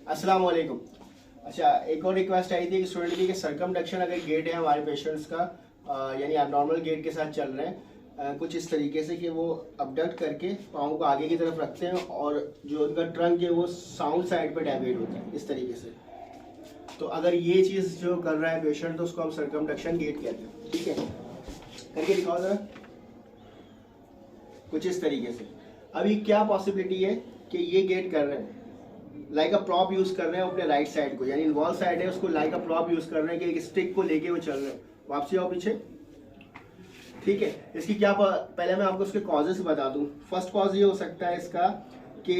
अस्सलाम वालेकुम। अच्छा, एक और रिक्वेस्ट आई थी कि स्टूडेंट की सरकमडक्शन अगर गेट है हमारे पेशेंट्स का यानी आप नॉर्मल गेट के साथ चल रहे हैं कुछ इस तरीके से कि वो अबडक्ट करके पाँव को आगे की तरफ रखते हैं और जो उनका ट्रंक है वो साउंड साइड पे डेविएट होता है इस तरीके से। तो अगर ये चीज़ जो कर रहा है पेशेंट तो उसको हम सरकमडक्शन गेट कहते हैं। ठीक है, करके दिखाओ ज़रा कुछ इस तरीके से। अभी क्या पॉसिबिलिटी है कि ये गेट कर रहे हैं लाइक अ प्रॉप यूज कर रहे हैं अपने राइट साइड को, यानी इन्वॉल्व साइड है उसको लाइक अ प्रॉप यूज कर रहे हैं कि एक स्टिक को लेके वो चल रहे हैं। वापसी आओ पीछे। ठीक है, इसकी क्या पहले मैं आपको उसके कॉजेस बता दूं। फर्स्ट कॉज ये हो सकता है इसका कि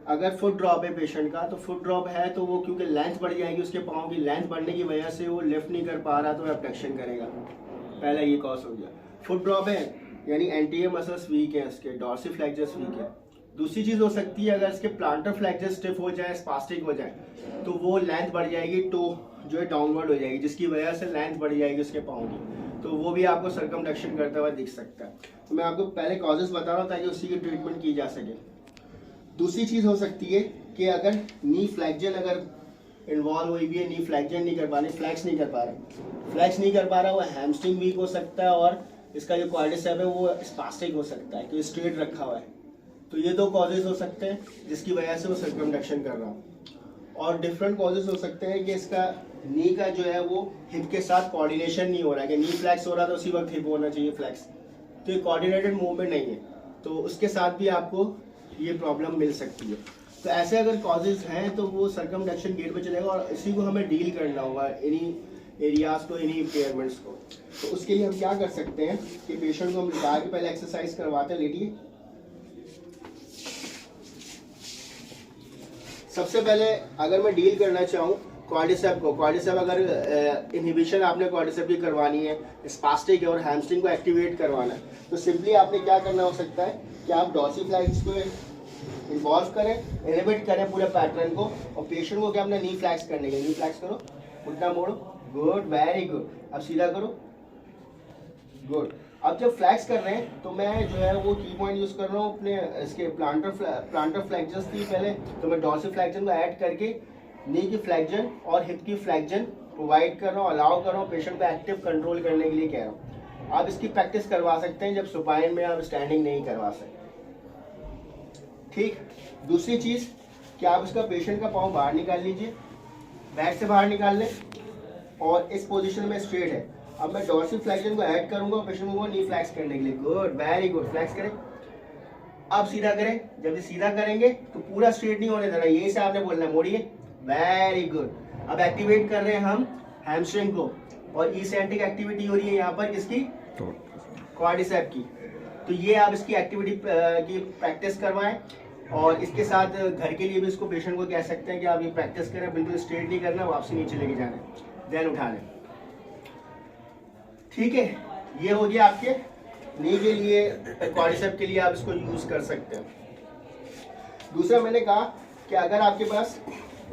अगर फुट ड्रॉप है पेशेंट का, तो फुट ड्रॉप है तो वो क्योंकि लेंथ बढ़ जाएगी, उसके पाँव की लेंथ बढ़ने की वजह से वो लिफ्ट नहीं कर पा रहा तो एब्डक्शन करेगा। पहला ये कॉज हो गया। फुट ड्रॉप है यानी एंटीरियर मसल्स वीक है, उसके डॉर्सिफ्लेक्सस वीक है। दूसरी चीज हो सकती है अगर इसके प्लांटर फ्लेक्सर स्टिफ हो जाए, स्पास्टिक हो जाए, तो वो लेंथ बढ़ जाएगी, टो जो है डाउनवर्ड हो जाएगी, जिसकी वजह से लेंथ बढ़ जाएगी उसके पाँव की, तो वो भी आपको सरकमडक्शन करता हुआ दिख सकता है। तो मैं आपको पहले कॉजेस बता रहा हूँ ताकि उसी की ट्रीटमेंट की जा सके। दूसरी चीज हो सकती है कि अगर नी फ्लैक्जन अगर इन्वॉल्व हुई भी है, नी फ्लैक्जन नहीं कर पा रहे, फ्लैक्स नहीं कर पा रहा, वो हैमस्ट्रिंग वीक हो सकता है और इसका जो क्वाड्रिसेप है वो स्पास्टिक हो सकता है क्योंकि स्ट्रेट रखा हुआ है। तो ये दो कॉजेज हो सकते हैं जिसकी वजह से वो सरकमडक्शन कर रहा हूँ। और डिफरेंट कॉजेज हो सकते हैं कि इसका नी का जो है वो हिप के साथ कोऑर्डिनेशन नहीं हो रहा है, कि नी फ्लैक्स हो रहा है तो उसी वक्त हिप होना चाहिए फ्लैक्स, तो ये कोऑर्डिनेटेड मूवमेंट नहीं है, तो उसके साथ भी आपको ये प्रॉब्लम मिल सकती है। तो ऐसे अगर कॉजेज हैं तो वो सरकमडक्शन गेट पे चलेगा और इसी को हमें डील करना होगा, इन्हीं एरियाज को, इन्हीं इम्पेयरमेंट्स को। तो उसके लिए हम क्या कर सकते हैं कि पेशेंट को हम लिटा के पहले एक्सरसाइज करवाते हैं। लेटिए। सबसे पहले अगर मैं डील करना चाहूँ क्वाड्रिसेप को, क्वाड्रिसेप अगर इनहिबिशन आपने क्वाड्रिसेप की करवानी है, स्पास्टिक है और हैमस्ट्रिंग को एक्टिवेट करवाना है, तो सिंपली आपने क्या करना हो सकता है कि आप डॉर्सिफ्लेक्स को इन्वॉल्व करें, इनहिबिट करें पूरे पैटर्न को और पेशेंट को क्या अपना नी फ्लैक्स करने के, नी फ्लैक्स करो, उल्टा मोड़ो, गुड, वेरी गुड, अब सीधा करो, गुड। अब जब फ्लैक्स कर रहे हैं तो मैं जो है वो की पॉइंट यूज कर रहा हूँ अपने इसके प्लांटर फ्लैक्जन थी पहले, तो मैं डॉर्सिफ्लेक्जन को ऐड करके नी की फ्लैक्जन और हिप की फ्लैक्जन प्रोवाइड कर रहा हूँ, अलाउ कर रहा हूँ, पेशेंट को एक्टिव कंट्रोल करने के लिए कह रहा हूँ। आप इसकी प्रैक्टिस करवा सकते हैं जब सुपाइन में आप स्टैंडिंग नहीं करवा सकते। ठीक। दूसरी चीज कि आप इसका पेशेंट का पाँव बाहर निकाल लीजिए, बैक से बाहर निकाल लें और इस पोजीशन में स्ट्रेट है। अब मैं डॉर्सिफ्लेक्जन को ऐड करूंगा पेशेंट को नी फ्लैक्स करने के लिए, गुड, वेरी गुड, फ्लैक्स करें। अब सीधा करें, जब सीधा करेंगे तो पूरा स्ट्रेट नहीं होने देना, यही से आपने बोलना है, मोड़िए, वेरी गुड। अब एक्टिवेट कर रहे हैं हम हैमस्ट्रिंग को और इसेंट्रिक एक्टिविटी हो रही है यहाँ पर किसकी, क्वाड्रिसेप की। तो ये आप इसकी एक्टिविटी की प्रैक्टिस करवाएं और इसके साथ घर के लिए भी इसको पेशेंट को कह सकते हैं कि आप ये प्रैक्टिस करें, बिल्कुल स्ट्रेट नहीं करना, वापसी नीचे लेके जाना है, देन उठाना। ठीक है, ये हो गया आपके नी के लिए, क्वाड्रिसेप के लिए आप इसको यूज कर सकते हैं। दूसरा मैंने कहा कि अगर आपके पास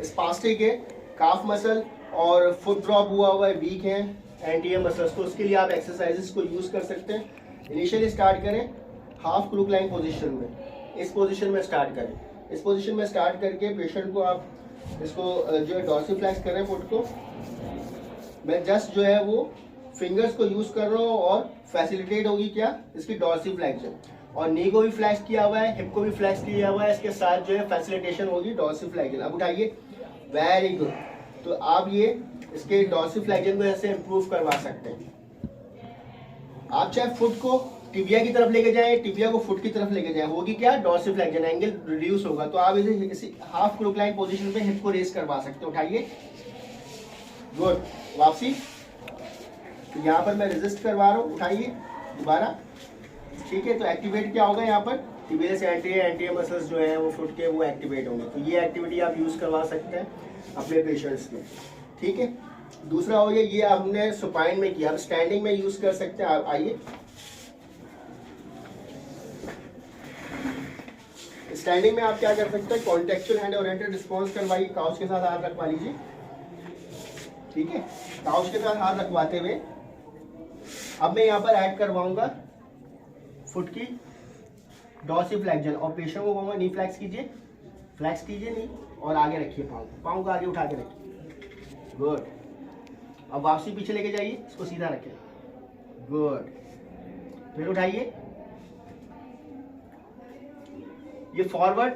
स्पास्टिक है, काफ मसल और फुट ड्रॉप हुआ है, वीक है एंटीरियर मसल्स, तो उसके लिए आप एक्सरसाइजेस को यूज कर सकते हैं। इनिशियली स्टार्ट करें हाफ क्रूक लाइन पोजीशन में, इस पोजीशन में स्टार्ट करें। इस पोजीशन में स्टार्ट करके पेशेंट को आप इसको जो है डॉर्सिफ्लेक्स करें फुट को। मैं जस्ट जो है वो फिंगर्स को यूज कर रहा हूँ और फैसिलिटेट होगी क्या इसकी डॉर्सिफ्लेक्शन, और नी को भी फ्लैक्स किया हुआ है, हिप को भी फ्लैक्स किया हुआ है, इसके साथ जो है फैसिलिटेशन होगी डॉर्सिफ्लेक्शन। अब उठाइए, वेरी गुड। तो आप ये इसके डॉर्सिफ्लेक्शन को ऐसे इंप्रूव करवा सकते हैं। आप चाहे फुट को टिबिया की तरफ लेके जाएं, टिबिया को फुट की तरफ लेके जाएं, होगी क्या डॉर्सिफ्लेक्शन, एंगल रिड्यूस होगा। तो आप इसे हाफ क्रूक लाइन पोजीशन पे हिप को रेस करवा सकते हैं। उठाइए, गुड, वापसी। तो यहाँ पर मैं रेजिस्ट करवा रहा हूँ, उठाइए दोबारा। ठीक है, तो एक्टिवेट क्या होगा यहाँ पर, टिबियस एंटीरियर मसल्स जो है वो फुट के वो एक्टिवेट होंगे। तो ये एक्टिविटी आप यूज करवा सकते हैं अपने पेशेंट्स में। ठीक है, दूसरा हो गया ये हमने सुपाइन में किया, अब स्टैंडिंग में यूज कर सकते हैं। आप आइए, स्टैंडिंग में आप क्या कर सकते हैं, कॉन्टेक्चुअल हैंड ओरिएंटेड रिस्पॉन्स करवाइए, काउच के साथ हाथ रखवा लीजिए। ठीक है, काउच के साथ हाथ रखवाते हुए अब मैं यहाँ पर ऐड करवाऊंगा फुट की डॉर्सिफ्लेक्शन और पेशेंट को कहूंगा नी फ्लैक्स कीजिए, फ्लैक्स कीजिए नहीं और आगे रखिए, पाँव को आगे उठा के रखिए, गुड। अब वापसी पीछे लेके जाइए, इसको सीधा रखें, गुड। फिर उठाइए, ये फॉरवर्ड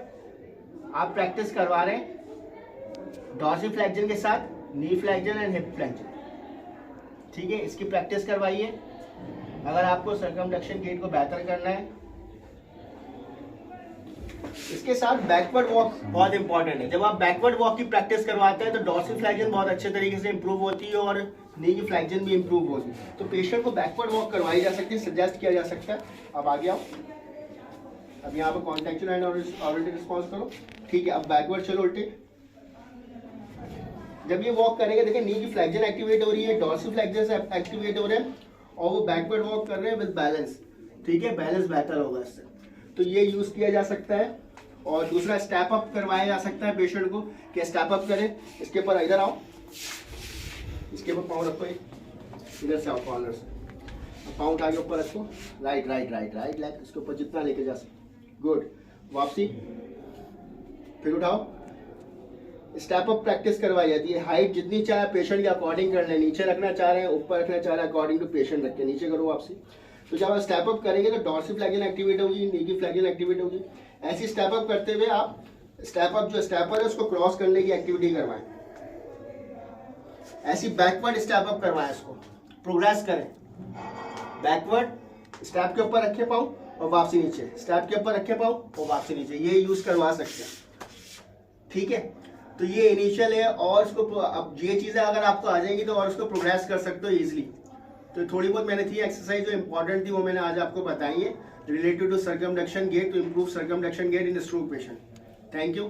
आप प्रैक्टिस करवा रहे हैं डॉर्सी फ्लेक्जन के साथ नी फ्लेक्जन एंड हिप फ्लेक्जन, ठीक है। इसकी प्रैक्टिस करवाइए अगर आपको सर्कमडक्शन गेट को बेहतर करना है। इसके साथ बैकवर्ड वॉक बहुत इंपॉर्टेंट है। जब आप बैकवर्ड वॉक की प्रैक्टिस करवाते हैं तो डॉर्सी फ्लेक्जन बहुत अच्छे तरीके से इंप्रूव होती है और नी की फ्लेक्जन भी इंप्रूव होती है। तो पेशेंट को बैकवर्ड वॉक करवाई जा सकती है, सजेस्ट किया जा सकता है। अब आगे आओ, अब यहाँ पे कॉन्टेक्चुअल एंड ऑडिटरी रिस्पॉन्स करो, ठीक है। अब बैकवर्ड चलो उल्टे। जब ये वॉक करेंगे देखिए नी की फ्लेक्जन एक्टिवेट हो रही है, डॉर्सी फ्लेक्जन एक्टिवेट हो रहे हैं और वो बैकवर्ड वॉक कर रहे हैं विद बैलेंस, ठीक है। बैलेंस बेहतर होगा इससे, तो ये यूज किया जा सकता है। और दूसरा स्टेप अप करवाया जा सकता है पेशेंट को कि स्टेप अप करें। इसके ऊपर इधर आओ, इसके ऊपर पाँव रखो, इधर से आओ कॉर्नर से, पाँव उठा के ऊपर रखो, right right right right leg, इसके ऊपर जितना लेके जा सके, गुड। वापसी, फिर उठाओ। स्टेप अप प्रैक्टिस करवाई जाती है, हाइट जितनी चाहे पेशेंट के अकॉर्डिंग कर लें, नीचे रखना चाह रहे हैं ऊपर रखना चाह रहे हैं अकॉर्डिंग टू पेशेंट रख के नीचे करो वापसी। तो जब आप स्टेप अप करेंगे तो डॉर्सी फ्लेक्जन एक्टिवेट होगी, नी की फ्लेक्जन एक्टिवेट होगी। ऐसी स्टेप अप करते हुए आप स्टेप अप जो स्टेपर है उसको क्रॉस करने की एक्टिविटी करवाएं। ऐसी बैकवर्ड स्टेप अप करवाएं, इसको प्रोग्रेस करें। बैकवर्ड स्टेप के ऊपर रखे पाओ और वापसी नीचे, स्टेप के ऊपर रखे पाओ और वापसी नीचे, ये यूज करवा सकते हैं, ठीक है। तो ये इनिशियल है और इसको अब ये चीजें अगर आपको आ जाएंगी तो और उसको प्रोग्रेस कर सकते हो इजीली। तो थोड़ी बहुत मैंने थी एक्सरसाइज जो इंपॉर्टेंट थी वो मैंने आज आपको बताई है related to circumduction gait, to improve circumduction gait in stroke patient. Thank you.